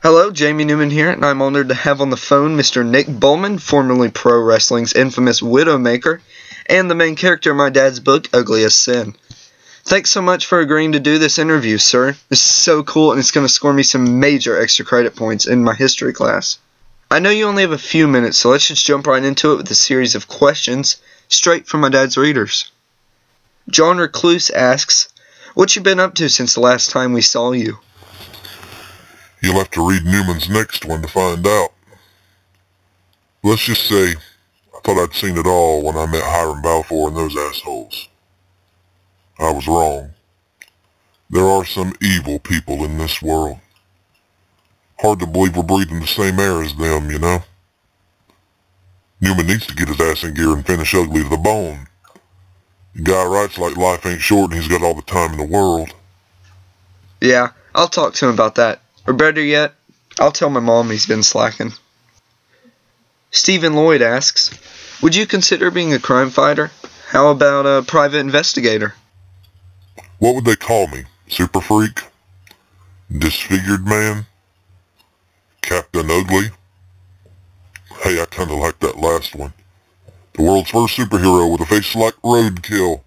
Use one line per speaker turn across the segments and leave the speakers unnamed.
Hello, Jamie Newman here, and I'm honored to have on the phone Mr. Nick Bullman, formerly Pro Wrestling's infamous Widowmaker, and the main character in my dad's book, Ugly as Sin. Thanks so much for agreeing to do this interview, sir. This is so cool, and it's going to score me some major extra credit points in my history class. I know you only have a few minutes, so let's just jump right into it with a series of questions, straight from my dad's readers. John Recluse asks, what you been up to since the last time we saw you?
You'll have to read Newman's next one to find out. Let's just say, I thought I'd seen it all when I met Hiram Balfour and those assholes. I was wrong. There are some evil people in this world. Hard to believe we're breathing the same air as them, you know? Newman needs to get his ass in gear and finish Ugly to the bone. The guy writes like life ain't short and he's got all the time in the world.
Yeah, I'll talk to him about that. Or better yet, I'll tell my mom he's been slacking. Stephen Lloyd asks, would you consider being a crime fighter? How about a private investigator?
What would they call me? Super freak? Disfigured man? Captain Ugly? Hey, I kinda like that last one. The world's first superhero with a face like roadkill.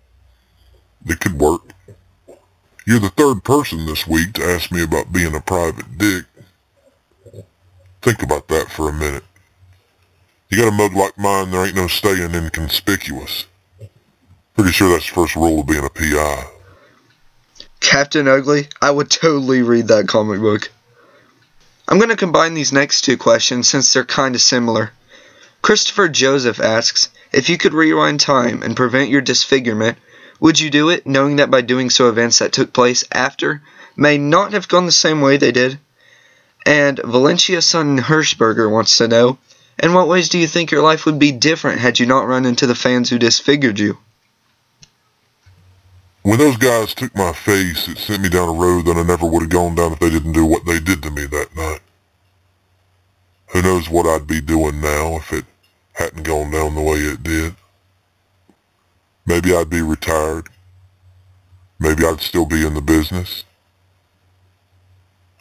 It could work. You're the third person this week to ask me about being a private dick. Think about that for a minute. You got a mug like mine, there ain't no staying inconspicuous. Pretty sure that's the first rule of being a PI.
Captain Ugly? I would totally read that comic book. I'm going to combine these next two questions since they're kind of similar. Christopher Joseph asks, if you could rewind time and prevent your disfigurement, would you do it, knowing that by doing so events that took place after may not have gone the same way they did? And Valencia Son Hirschberger wants to know, in what ways do you think your life would be different had you not run into the fans who disfigured you?
When those guys took my face, it sent me down a road that I never would have gone down if they didn't do what they did to me that night. Who knows what I'd be doing now if it hadn't gone down the way it did. Maybe I'd be retired. Maybe I'd still be in the business.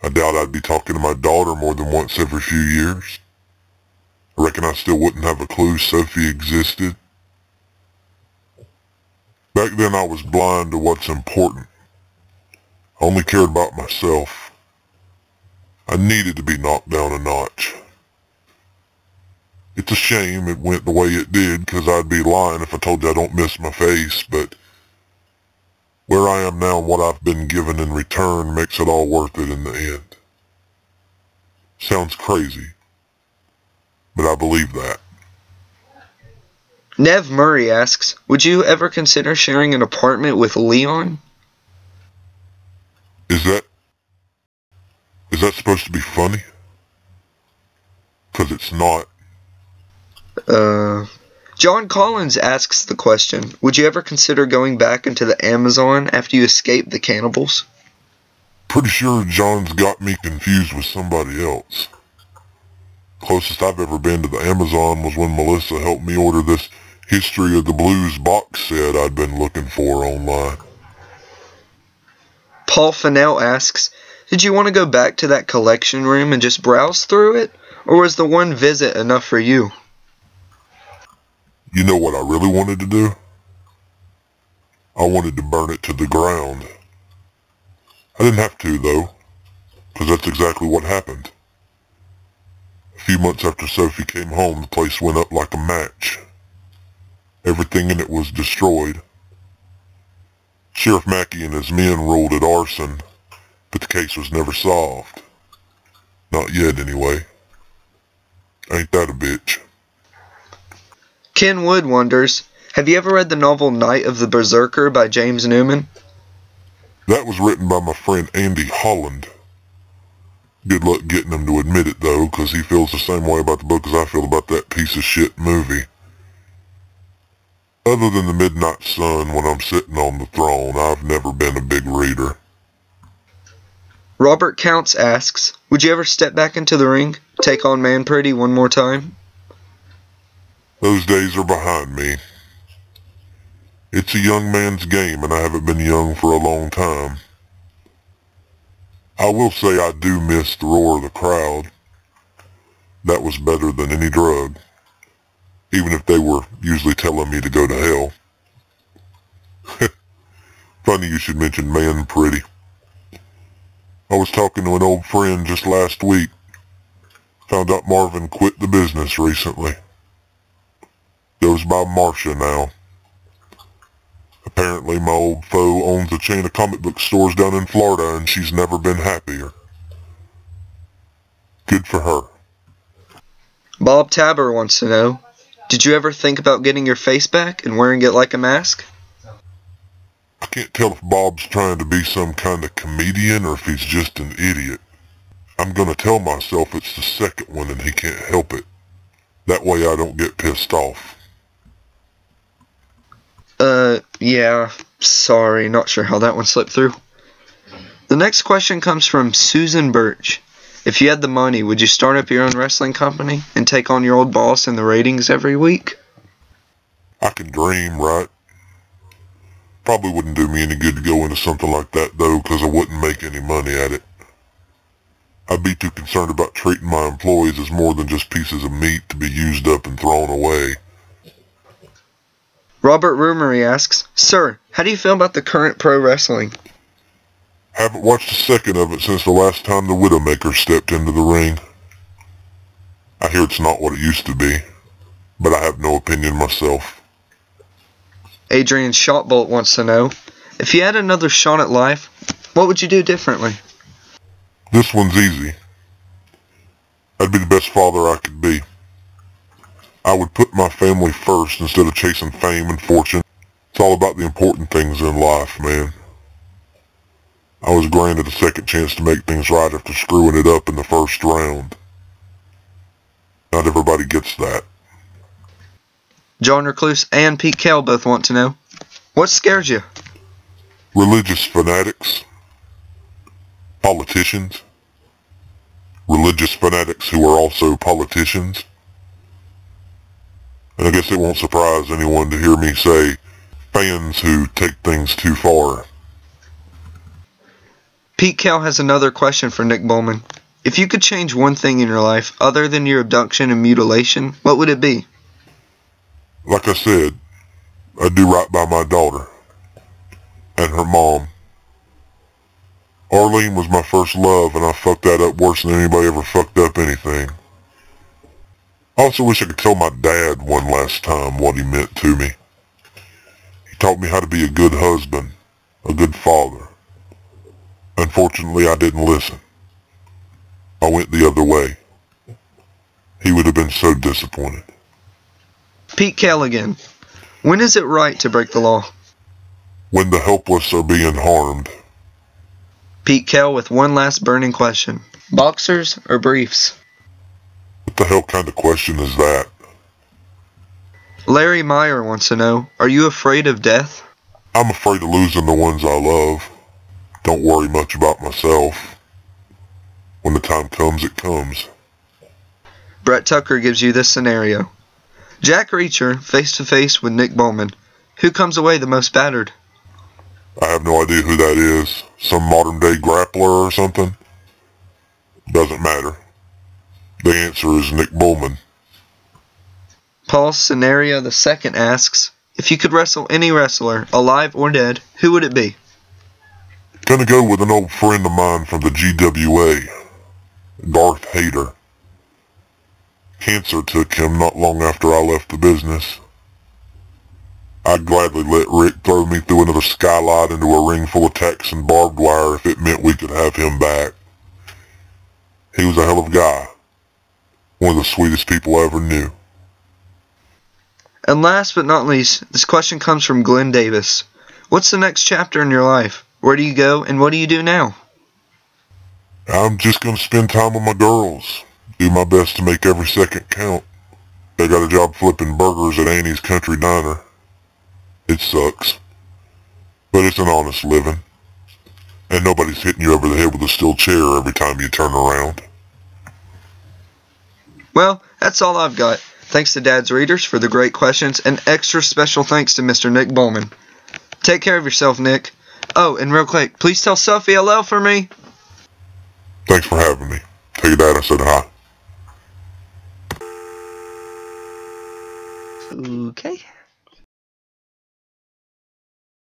I doubt I'd be talking to my daughter more than once every few years. I reckon I still wouldn't have a clue Sophie existed. Back then I was blind to what's important. I only cared about myself. I needed to be knocked down a notch. It's a shame it went the way it did, 'cause I'd be lying if I told you I don't miss my face, but where I am now and what I've been given in return makes it all worth it in the end. Sounds crazy, but I believe that.
Nev Murray asks, would you ever consider sharing an apartment with Leon?
Is that supposed to be funny? 'Cause it's not.
John Collins asks the question, would you ever consider going back into the Amazon after you escape the cannibals?
Pretty sure John's got me confused with somebody else. Closest I've ever been to the Amazon was when Melissa helped me order this History of the Blues box set I'd been looking for online.
Paul Fennell asks, did you want to go back to that collection room and just browse through it? Or was the one visit enough for you?
You know what I really wanted to do? I wanted to burn it to the ground. I didn't have to, though, 'cause that's exactly what happened. A few months after Sophie came home, the place went up like a match. Everything in it was destroyed. Sheriff Mackey and his men ruled it arson, but the case was never solved. Not yet, anyway. Ain't that a bitch?
Ken Wood wonders, have you ever read the novel Night of the Berserker by James Newman?
That was written by my friend Andy Holland. Good luck getting him to admit it, though, 'cause he feels the same way about the book as I feel about that piece of shit movie. Other than the Midnight Sun when I'm sitting on the throne, I've never been a big reader.
Robert Counts asks, would you ever step back into the ring, take on Man Pretty one more time?
Those days are behind me. It's a young man's game, and I haven't been young for a long time. I will say I do miss the roar of the crowd. That was better than any drug, even if they were usually telling me to go to hell. Funny you should mention man pretty. I was talking to an old friend just last week. Found out Marvin quit the business recently. Goes by Marcia now. Apparently my old foe owns a chain of comic book stores down in Florida and she's never been happier. Good for her.
Bob Tabber wants to know, did you ever think about getting your face back and wearing it like a mask?
I can't tell if Bob's trying to be some kind of comedian or if he's just an idiot. I'm gonna tell myself it's the second one and he can't help it. That way I don't get pissed off.
Yeah, sorry, not sure how that one slipped through. The next question comes from Susan Birch. If you had the money, would you start up your own wrestling company and take on your old boss in the ratings every week?
I can dream, right? Probably wouldn't do me any good to go into something like that though, because I wouldn't make any money at it. I'd be too concerned about treating my employees as more than just pieces of meat to be used up and thrown away.
Robert Rumery asks, Sir, how do you feel about the current pro wrestling?
Haven't watched a second of it since the last time the Widowmaker stepped into the ring. I hear it's not what it used to be, but I have no opinion myself.
Adrian Shotbolt wants to know, if you had another shot at life, what would you do differently?
This one's easy. I'd be the best father I could be. I would put my family first instead of chasing fame and fortune. It's all about the important things in life, man. I was granted a second chance to make things right after screwing it up in the first round. Not everybody gets that.
John Recluse and Pete Kell both want to know, what scares you?
Religious fanatics. Politicians. Religious fanatics who are also politicians. And I guess it won't surprise anyone to hear me say fans who take things too far.
Pete Kell has another question for Nick Bullman. If you could change one thing in your life other than your abduction and mutilation, what would it be?
Like I said, I do right by my daughter and her mom. Arlene was my first love and I fucked that up worse than anybody ever fucked up anything. I also wish I could tell my dad one last time what he meant to me. He taught me how to be a good husband, a good father. Unfortunately, I didn't listen. I went the other way. He would have been so disappointed.
Pete Kell again. When is it right to break the law?
When the helpless are being harmed.
Pete Kell with one last burning question. Boxers or briefs?
What the hell kind of question is that?
Larry Meyer wants to know, are you afraid of death?
I'm afraid of losing the ones I love. Don't worry much about myself. When the time comes, it comes.
Brett Tucker gives you this scenario. Jack Reacher face to face with Nick Bullman. Who comes away the most battered?
I have no idea who that is. Some modern day grappler or something? Doesn't matter. The answer is Nick Bullman.
Paul Scenario II asks, if you could wrestle any wrestler, alive or dead, who would it be?
Gonna go with an old friend of mine from the GWA, Darth Hader. Cancer took him not long after I left the business. I'd gladly let Rick throw me through another skylight into a ring full of tacks and barbed wire if it meant we could have him back. He was a hell of a guy. One of the sweetest people I ever knew.
And last but not least, this question comes from Glenn Davis. What's the next chapter in your life? Where do you go and what do you do now?
I'm just gonna spend time with my girls. Do my best to make every second count. I got a job flipping burgers at Annie's Country Diner. It sucks. But it's an honest living. And nobody's hitting you over the head with a steel chair every time you turn around.
Well, that's all I've got. Thanks to Dad's readers for the great questions, and extra special thanks to Mr. Nick Bullman. Take care of yourself, Nick. Oh, and real quick, please tell Sophie hello for me.
Dad I said hi.
Okay.